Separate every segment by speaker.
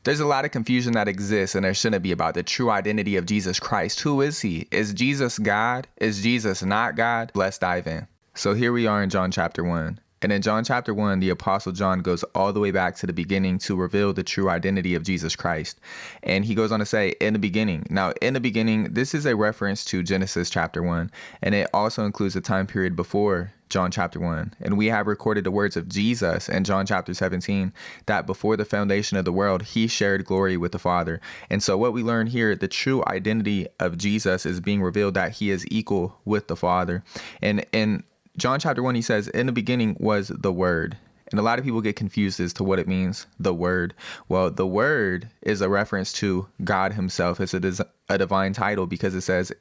Speaker 1: There's a lot of confusion that exists, and there shouldn't be, about the true identity of Jesus Christ. Who is he? Is Jesus God? Is Jesus not God? Let's dive in. So here we are in John chapter 1. And in John chapter 1, the Apostle John goes all the way back to the beginning to reveal the true identity of Jesus Christ. And he goes on to say, in the beginning. Now, in the beginning, this is a reference to Genesis chapter 1. And it also includes the time period before John chapter 1. And we have recorded the words of Jesus in John chapter 17, that before the foundation of the world, he shared glory with the Father. And so what we learn here, the true identity of Jesus is being revealed, that he is equal with the Father. And in John chapter 1, he says, in the beginning was the Word. And a lot of people get confused as to what it means, the Word. Well, the Word is a reference to God himself. It's a divine title, because it says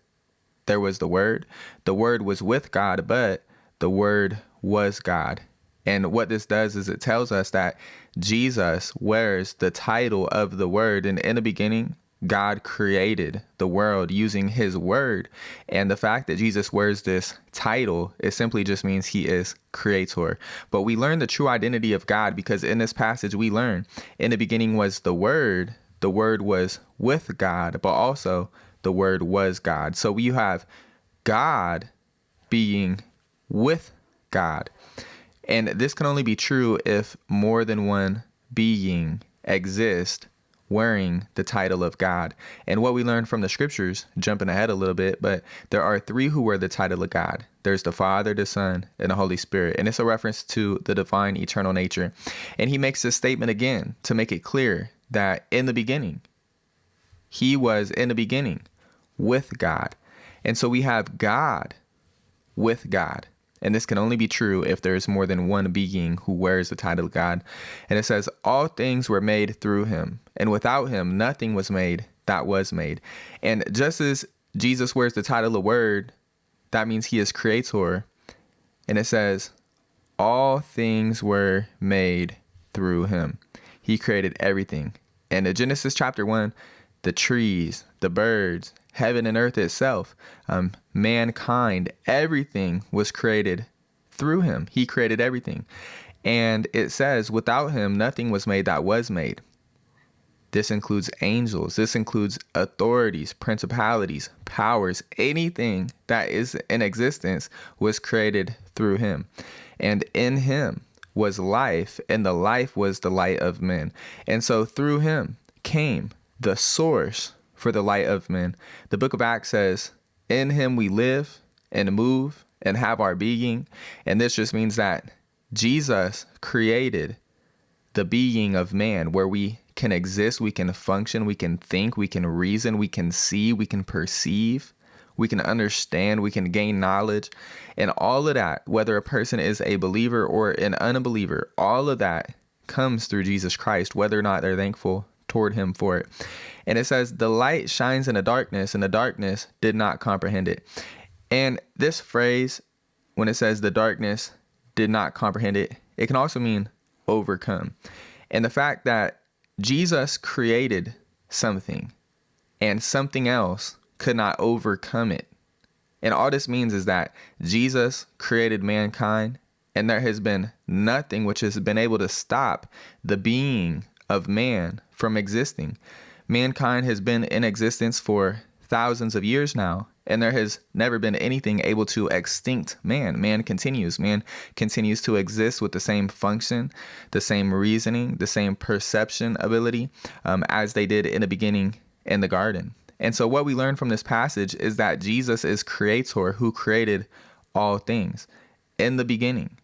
Speaker 1: there was the Word. The Word was with God, but the Word was God. And what this does is it tells us that Jesus wears the title of the Word. And in the beginning, God created the world using his word. And the fact that Jesus wears this title, it simply just means he is creator. But we learn the true identity of God, because in this passage we learn in the beginning was the Word was with God, but also the Word was God. So you have God being with God. And this can only be true if more than one being exists wearing the title of God. And what we learn from the scriptures, jumping ahead a little bit, but there are three who wear the title of God. There's the Father, the Son, and the Holy Spirit. And it's a reference to the divine eternal nature. And he makes this statement again to make it clear that in the beginning, he was in the beginning with God. And so we have God with God. And this can only be true if there is more than one being who wears the title of God. And it says, all things were made through him, and without him, nothing was made that was made. And just as Jesus wears the title of Word, that means he is creator. And it says, all things were made through him. He created everything. And in Genesis chapter 1, the trees, the birds, heaven and earth itself, mankind, everything was created through him. He created everything. And it says, without him, nothing was made that was made. This includes angels. This includes authorities, principalities, powers. Anything that is in existence was created through him. And in him was life, and the life was the light of men. And so through him came the source for the light of men. The book of Acts says, in him we live and move and have our being. And this just means that Jesus created the being of man, where we can exist, we can function, we can think, we can reason, we can see, we can perceive, we can understand, we can gain knowledge. And all of that, whether a person is a believer or an unbeliever, all of that comes through Jesus Christ, whether or not they're thankful toward him for it. And it says, the light shines in the darkness, and the darkness did not comprehend it. And this phrase, when it says the darkness did not comprehend it, it can also mean overcome. And the fact that Jesus created something and something else could not overcome it. And all this means is that Jesus created mankind, and there has been nothing which has been able to stop the being of man from existing. Mankind has been in existence for thousands of years now, and there has never been anything able to extinct man. Man continues to exist with the same function, the same reasoning, the same perception ability as they did in the beginning in the garden. And so what we learn from this passage is that Jesus is creator, who created all things. In the beginning,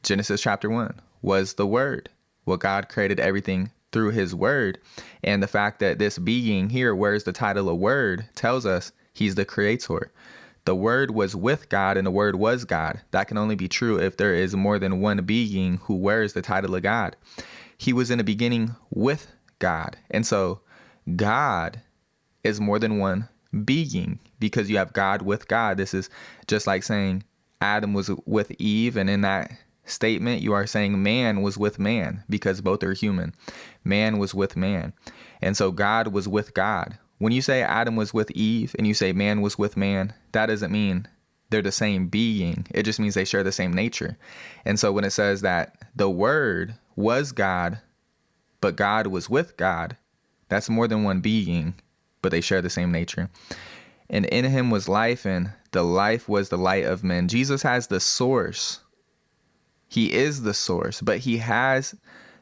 Speaker 1: Genesis chapter 1, was the Word. Well, God created everything through his word. And the fact that this being here wears the title of Word tells us he's the creator. The Word was with God, and the Word was God. That can only be true if there is more than one being who wears the title of God. He was in the beginning with God. And so God is more than one being, because you have God with God. This is just like saying Adam was with Eve, and in that statement you are saying man was with man, because both are human. Man was with man. And so God was with God. When you say Adam was with Eve and you say man was with man, that doesn't mean they're the same being. It just means they share the same nature. And so when it says that the Word was God, but God was with God, That's more than one being, but they share the same nature. And in him was life, and the life was the light of men. Jesus has the source. He is the source, but he has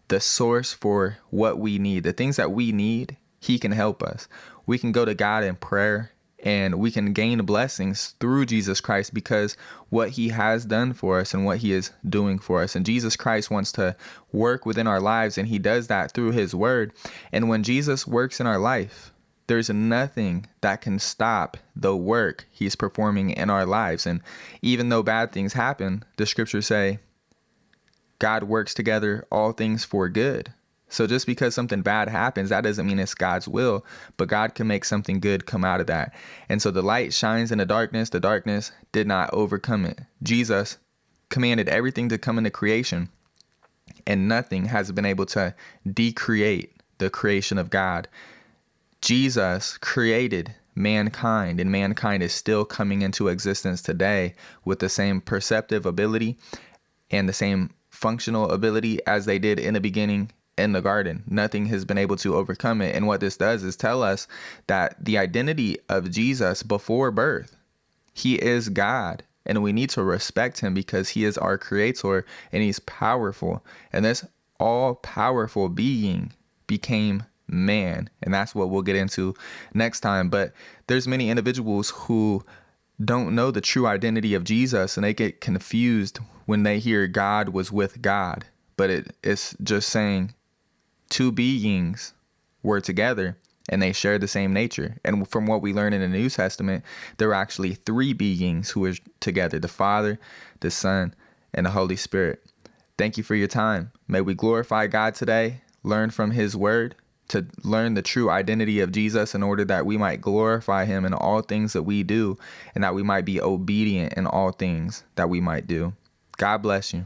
Speaker 1: the source for what we need. The things that we need, he can help us. We can go to God in prayer, and we can gain blessings through Jesus Christ because what he has done for us and what he is doing for us. And Jesus Christ wants to work within our lives, and he does that through his word. And when Jesus works in our life, there's nothing that can stop the work he's performing in our lives. And even though bad things happen, the scriptures say God works together all things for good. So just because something bad happens, that doesn't mean it's God's will, but God can make something good come out of that. And so the light shines in the darkness did not overcome it. Jesus commanded everything to come into creation, and nothing has been able to decreate the creation of God. Jesus created mankind, and mankind is still coming into existence today with the same perceptive ability and the same functional ability as they did in the beginning in the garden. Nothing has been able to overcome it. And what this does is tell us that the identity of Jesus before birth, he is God, and we need to respect him because he is our creator and he's powerful. And this all powerful being became man, and that's what we'll get into next time. But there's many individuals who don't know the true identity of Jesus, and they get confused when they hear God was with God. But it's just saying two beings were together and they share the same nature. And from what we learn in the New Testament, there were actually three beings who were together: the Father, the Son, and the Holy Spirit. Thank you for your time. May we glorify God today, learn from his word, to learn the true identity of Jesus in order that we might glorify him in all things that we do, and that we might be obedient in all things that we might do. God bless you.